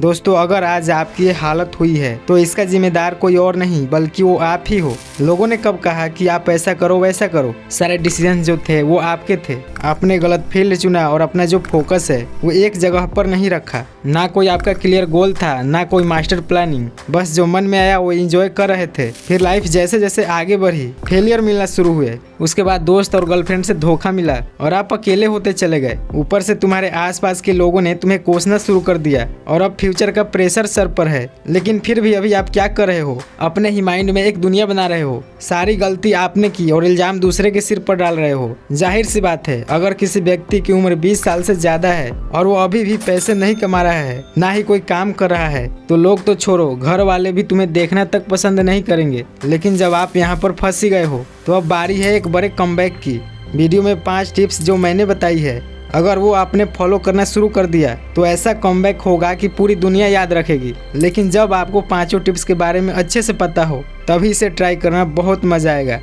दोस्तों अगर आज आपकी ये हालत हुई है तो इसका जिम्मेदार कोई और नहीं बल्कि वो आप ही हो। लोगों ने कब कहा कि आप ऐसा करो वैसा करो, सारे डिसीजन जो थे वो आपके थे। आपने गलत फील्ड चुना और अपना जो फोकस है वो एक जगह पर नहीं रखा। ना कोई आपका क्लियर गोल था, ना कोई मास्टर प्लानिंग, बस जो मन में आया वो एंजॉय कर रहे थे। फिर लाइफ जैसे जैसे आगे बढ़ी, फेलियर मिलना शुरू हुए, उसके बाद दोस्त और गर्लफ्रेंड से धोखा मिला और आप अकेले होते चले गए। ऊपर से तुम्हारे आसपास के लोगों ने तुम्हें कोसना शुरू कर दिया और अब फ्यूचर का प्रेशर सर पर है। लेकिन फिर भी अभी आप क्या कर रहे हो? अपने ही माइंड में एक दुनिया बना रहे हो। सारी गलती आपने की और इल्जाम दूसरे के सिर पर डाल रहे हो। जाहिर सी बात है, अगर किसी व्यक्ति की उम्र 20 साल से ज्यादा है और वो अभी भी पैसे नहीं कमा रहा है, ना ही कोई काम कर रहा है, तो लोग तो छोड़ो, घर वाले भी तुम्हें देखना तक पसंद नहीं करेंगे। लेकिन जब आप यहाँ पर फंस ही गए हो तो अब बारी है एक बड़े कमबैक की। वीडियो में 5 टिप्स जो मैंने बताई है, अगर वो आपने फॉलो करना शुरू कर दिया तो ऐसा कमबैक होगा कि पूरी दुनिया याद रखेगी। लेकिन जब आपको 5 टिप्स के बारे में अच्छे से पता हो तभी इसे ट्राई करना बहुत मजा आएगा।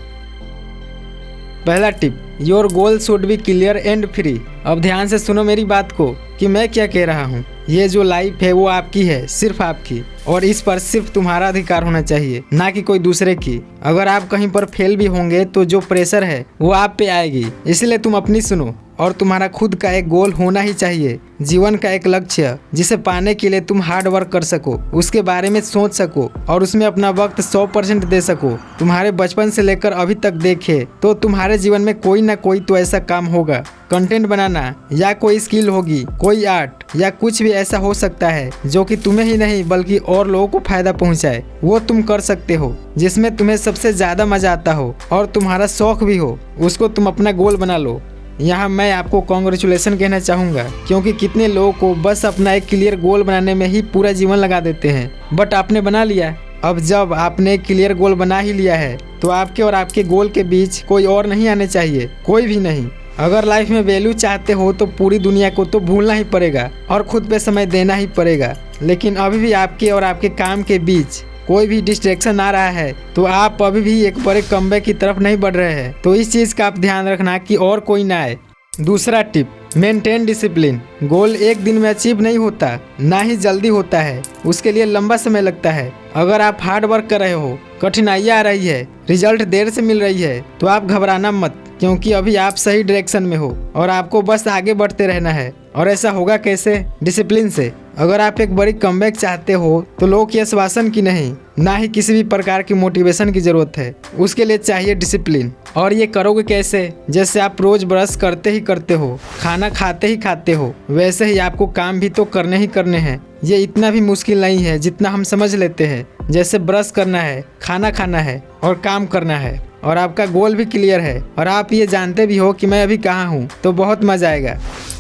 पहला tip, your goal should be clear and free. अब ध्यान से सुनो मेरी बात को कि मैं क्या कह रहा हूँ। ये जो लाइफ है वो आपकी है, सिर्फ आपकी, और इस पर सिर्फ तुम्हारा अधिकार होना चाहिए, ना कि कोई दूसरे की। अगर आप कहीं पर फेल भी होंगे तो जो प्रेशर है वो आप पे आएगी, इसलिए तुम अपनी सुनो। और तुम्हारा खुद का एक गोल होना ही चाहिए, जीवन का एक लक्ष्य जिसे पाने के लिए तुम हार्ड वर्क कर सको, उसके बारे में सोच सको और उसमें अपना वक्त 100% दे सको। तुम्हारे बचपन से लेकर अभी तक देखे तो तुम्हारे जीवन में कोई ना कोई तो ऐसा काम होगा, कंटेंट बनाना या कोई स्किल होगी, कोई आर्ट या कुछ भी ऐसा हो सकता है जो कि तुम्हें ही नहीं बल्कि और लोगों को फायदा पहुंचाए। वो तुम कर सकते हो जिसमें तुम्हें सबसे ज्यादा मजा आता हो और तुम्हारा शौक भी हो, उसको तुम अपना गोल बना लो। यहाँ मैं आपको कॉन्ग्रेचुलेसन कहना चाहूँगा, क्योंकि कितने लोगों को बस अपना एक क्लियर गोल बनाने में ही पूरा जीवन लगा देते हैं। बट आपने बना लिया। अब जब आपने एक क्लियर गोल बना ही लिया है तो आपके और आपके गोल के बीच कोई और नहीं आने चाहिए, कोई भी नहीं। अगर लाइफ में वैल्यू चाहते हो तो पूरी दुनिया को तो भूलना ही पड़ेगा और खुद पे समय देना ही पड़ेगा। लेकिन अभी भी आपके और आपके काम के बीच कोई भी डिस्ट्रैक्शन आ रहा है तो आप अभी भी एक बड़े कमबैक की तरफ नहीं बढ़ रहे हैं। तो इस चीज़ का आप ध्यान रखना कि और कोई ना आए। दूसरा टिप, मेंटेन डिसिप्लिन। गोल एक दिन में अचीव नहीं होता, ना ही जल्दी होता है, उसके लिए लंबा समय लगता है। अगर आप हार्ड वर्क कर रहे हो, कठिनाइयाँ आ रही है, रिजल्ट देर से मिल रही है, तो आप घबराना मत, क्योंकि अभी आप सही डायरेक्शन में हो और आपको बस आगे बढ़ते रहना है। और ऐसा होगा कैसे? डिसिप्लिन से। अगर आप एक बड़ी कमबैक चाहते हो तो लोगों की आश्वासन की नहीं, ना ही किसी भी प्रकार की मोटिवेशन की जरूरत है, उसके लिए चाहिए डिसिप्लिन। और ये करोगे कैसे? जैसे आप रोज ब्रश करते ही करते हो, खाना खाते ही खाते हो, वैसे ही आपको काम भी तो करने ही करने हैं। ये इतना भी मुश्किल नहीं है जितना हम समझ लेते हैं। जैसे ब्रश करना है, खाना खाना है और काम करना है, और आपका गोल भी क्लियर है और आप ये जानते भी हो कि मैं अभी कहाँ हूँ, तो बहुत मजा आएगा।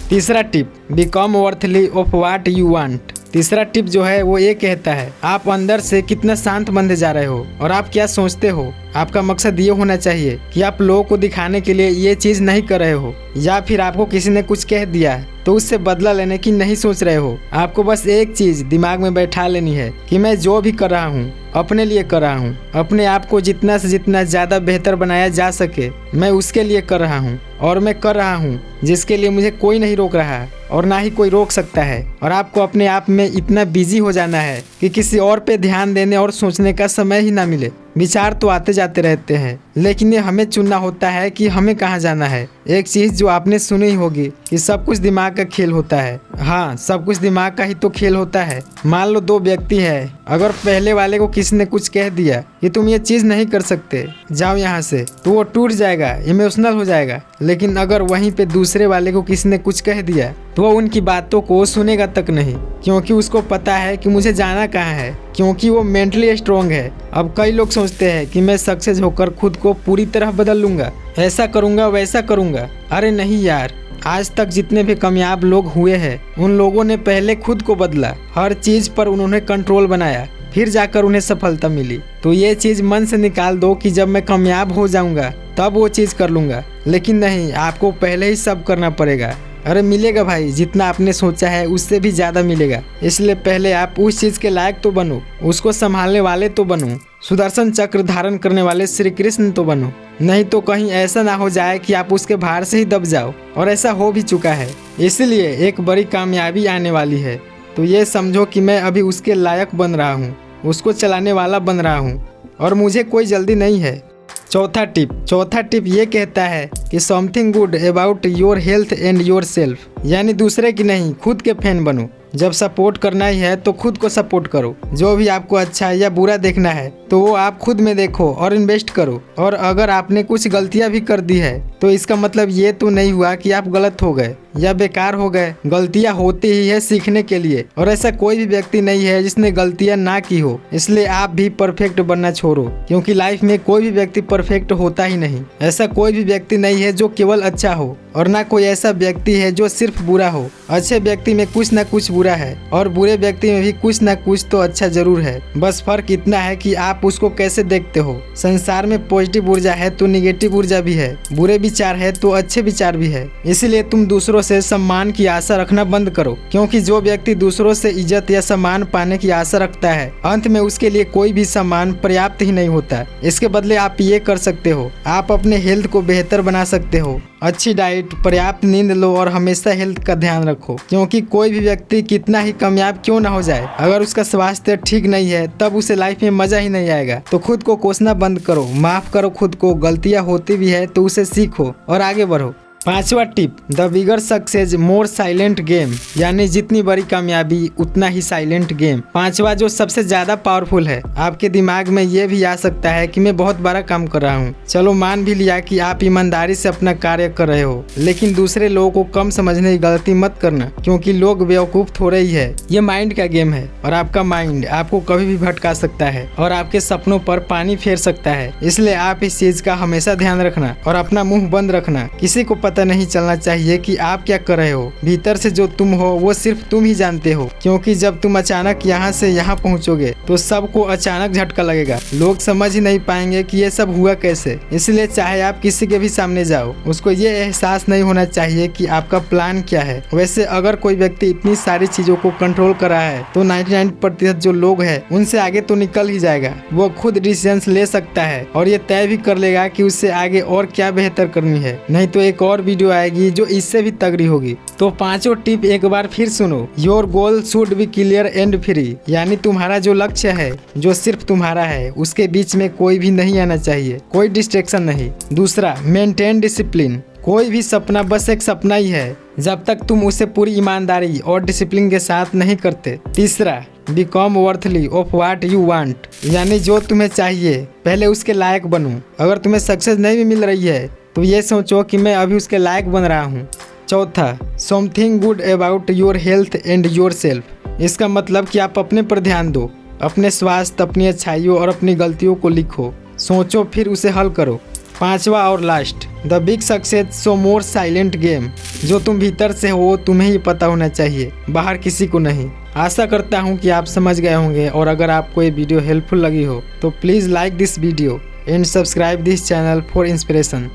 तीसरा tip, become worthly of what you want. तीसरा टिप जो है वो ये कहता है, आप अंदर से कितना शांत बनते जा रहे हो और आप क्या सोचते हो। आपका मकसद ये होना चाहिए कि आप लोगों को दिखाने के लिए ये चीज़ नहीं कर रहे हो, या फिर आपको किसी ने कुछ कह दिया तो उससे बदला लेने की नहीं सोच रहे हो। आपको बस एक चीज़ दिमाग में बैठा लेनी है कि मैं जो भी कर रहा हूँ अपने लिए कर रहा हूँ। अपने आप को जितना से जितना ज़्यादा बेहतर बनाया जा सके मैं उसके लिए कर रहा हूँ, और मैं कर रहा हूँ जिसके लिए मुझे कोई नहीं रोक रहा और ना ही कोई रोक सकता है। और आपको अपने आप में इतना बिजी हो जाना है कि किसी और पे ध्यान देने और सोचने का समय ही ना मिले। विचार तो आते जाते रहते हैं, लेकिन ये हमें चुनना होता है कि हमें कहाँ जाना है। एक चीज़ जो आपने सुनी होगी कि सब कुछ दिमाग का खेल होता है। हाँ, सब कुछ दिमाग का ही तो खेल होता है। मान लो 2 व्यक्ति है, अगर पहले वाले को किसी ने कुछ कह दिया कि तुम ये चीज़ नहीं कर सकते, जाओ यहाँ से, तो वो टूट जाएगा, इमोशनल हो जाएगा। लेकिन अगर वहीं पे दूसरे वाले को किसी ने कुछ कह दिया तो वो उनकी बातों को सुनेगा तक नहीं, क्योंकि उसको पता है कि मुझे जाना कहाँ है, क्योंकि वो मेंटली स्ट्रॉन्ग है। अब कई लोग सोचते हैं कि मैं सक्सेस होकर खुद को पूरी तरह बदल लूंगा, ऐसा करूंगा वैसा करूंगा। अरे नहीं यार, आज तक जितने भी कामयाब लोग हुए हैं उन लोगों ने पहले खुद को बदला, हर चीज पर उन्होंने कंट्रोल बनाया, फिर जाकर उन्हें सफलता मिली। तो ये चीज मन से निकाल दो कि जब मैं कामयाब हो जाऊंगा तब वो चीज कर लूंगा। लेकिन नहीं, आपको पहले ही सब करना पड़ेगा। अरे मिलेगा भाई, जितना आपने सोचा है उससे भी ज्यादा मिलेगा। इसलिए पहले आप उस चीज के लायक तो बनो, उसको संभालने वाले तो बनो, सुदर्शन चक्र धारण करने वाले श्री कृष्ण तो बनो। नहीं तो कहीं ऐसा ना हो जाए कि आप उसके भार से ही दब जाओ, और ऐसा हो भी चुका है। इसलिए एक बड़ी कामयाबी आने वाली है तो ये समझो कि मैं अभी उसके लायक बन रहा हूँ, उसको चलाने वाला बन रहा हूँ और मुझे कोई जल्दी नहीं है। चौथा टिप ये कहता है कि something good about your health and your self, यानी दूसरे की नहीं खुद के फैन बनो। जब सपोर्ट करना ही है तो खुद को सपोर्ट करो। जो भी आपको अच्छा या बुरा देखना है तो वो आप खुद में देखो और इन्वेस्ट करो। और अगर आपने कुछ गलतियां भी कर दी है तो इसका मतलब ये तो नहीं हुआ कि आप गलत हो गए या बेकार हो गए। गलतियां होती ही है सीखने के लिए, और ऐसा कोई भी व्यक्ति नहीं है जिसने गलतियां ना की हो। इसलिए आप भी परफेक्ट बनना छोड़ो, क्योंकि लाइफ में कोई भी व्यक्ति परफेक्ट होता ही नहीं। ऐसा कोई भी व्यक्ति नहीं है जो केवल अच्छा हो, और ना कोई ऐसा व्यक्ति है जो सिर्फ बुरा हो। अच्छे व्यक्ति में कुछ ना कुछ बुरा है और बुरे व्यक्ति में भी कुछ ना कुछ तो अच्छा जरूर है। बस फर्क इतना है कि आप उसको कैसे देखते हो। संसार में पॉजिटिव ऊर्जा है तो निगेटिव ऊर्जा भी है, बुरे विचार है तो अच्छे विचार भी है। इसलिए तुम दूसरों से सम्मान की आशा रखना बंद करो, क्योंकि जो व्यक्ति दूसरों से इज्जत या सम्मान पाने की आशा रखता है, अंत में उसके लिए कोई भी सम्मान पर्याप्त ही नहीं होता। इसके बदले आप ये कर सकते हो, आप अपने हेल्थ को बेहतर बना सकते हो। अच्छी डाइट, पर्याप्त नींद लो और हमेशा हेल्थ का ध्यान रखो, क्योंकि कोई भी व्यक्ति कितना ही कामयाब क्यों ना हो जाए, अगर उसका स्वास्थ्य ठीक नहीं है तब उसे लाइफ में मजा ही नहीं आएगा। तो खुद को कोसना बंद करो, माफ करो खुद को। गलतियां होती भी है तो उसे सीखो और आगे बढ़ो। पांचवा tip, the bigger success more silent game, यानी जितनी बड़ी कामयाबी उतना ही साइलेंट गेम। पांचवा जो सबसे ज्यादा पावरफुल है। आपके दिमाग में ये भी आ सकता है कि मैं बहुत बड़ा काम कर रहा हूँ। चलो मान भी लिया कि आप ईमानदारी से अपना कार्य कर रहे हो, लेकिन दूसरे लोगों को कम समझने की गलती मत करना, क्योंकि लोग बेवकूफ थोड़े ही है। ये माइंड का गेम है और आपका माइंड आपको कभी भी भटका सकता है और आपके सपनों पर पानी फेर सकता है। इसलिए आप इस चीज का हमेशा ध्यान रखना और अपना मुंह बंद रखना। किसी को पता नहीं चलना चाहिए कि आप क्या कर रहे हो। भीतर से जो तुम हो वो सिर्फ तुम ही जानते हो, क्योंकि जब तुम अचानक यहाँ से यहाँ पहुँचोगे तो सबको अचानक झटका लगेगा। लोग समझ ही नहीं पाएंगे कि ये सब हुआ कैसे। इसलिए चाहे आप किसी के भी सामने जाओ, उसको ये एहसास नहीं होना चाहिए कि आपका प्लान क्या है। वैसे अगर कोई व्यक्ति इतनी सारी चीजों को कंट्रोल कर रहा है तो 99% जो लोग हैं उनसे आगे तो निकल ही जाएगा। वो खुद डिसीजंस ले सकता है और ये तय भी कर लेगा कि उससे आगे और क्या बेहतर करनी है। नहीं तो एक और वीडियो आएगी जो इससे भी तगड़ी होगी। तो पांचों टिप एक बार फिर सुनो। Your goal should be clear and free, यानी तुम्हारा जो लक्ष्य है, जो सिर्फ तुम्हारा है, उसके बीच में कोई भी नहीं आना चाहिए, कोई डिस्ट्रैक्शन नहीं। दूसरा, मेंटेन डिसिप्लिन। कोई भी सपना बस एक सपना ही है जब तक तुम उसे पूरी ईमानदारी और डिसिप्लिन के साथ नहीं करते। तीसरा, become worthly of what you want, यानी जो तुम्हें चाहिए पहले उसके लायक बनो। अगर तुम्हें सक्सेस नहीं भी मिल रही है तो ये सोचो कि मैं अभी उसके लायक बन रहा हूँ। चौथा, something good about your health and your self. इसका मतलब कि आप अपने पर ध्यान दो, अपने स्वास्थ्य, अपनी अच्छाइयों और अपनी गलतियों को लिखो, सोचो, फिर उसे हल करो। पांचवा और last, the big success so more silent game. जो तुम भीतर से हो तुम्हें ही पता होना चाहिए, बाहर किसी को नहीं। आशा करता हूँ कि आप समझ गए होंगे, और अगर आपको ये वीडियो हेल्पफुल लगी हो तो please like this video and subscribe this channel for inspiration.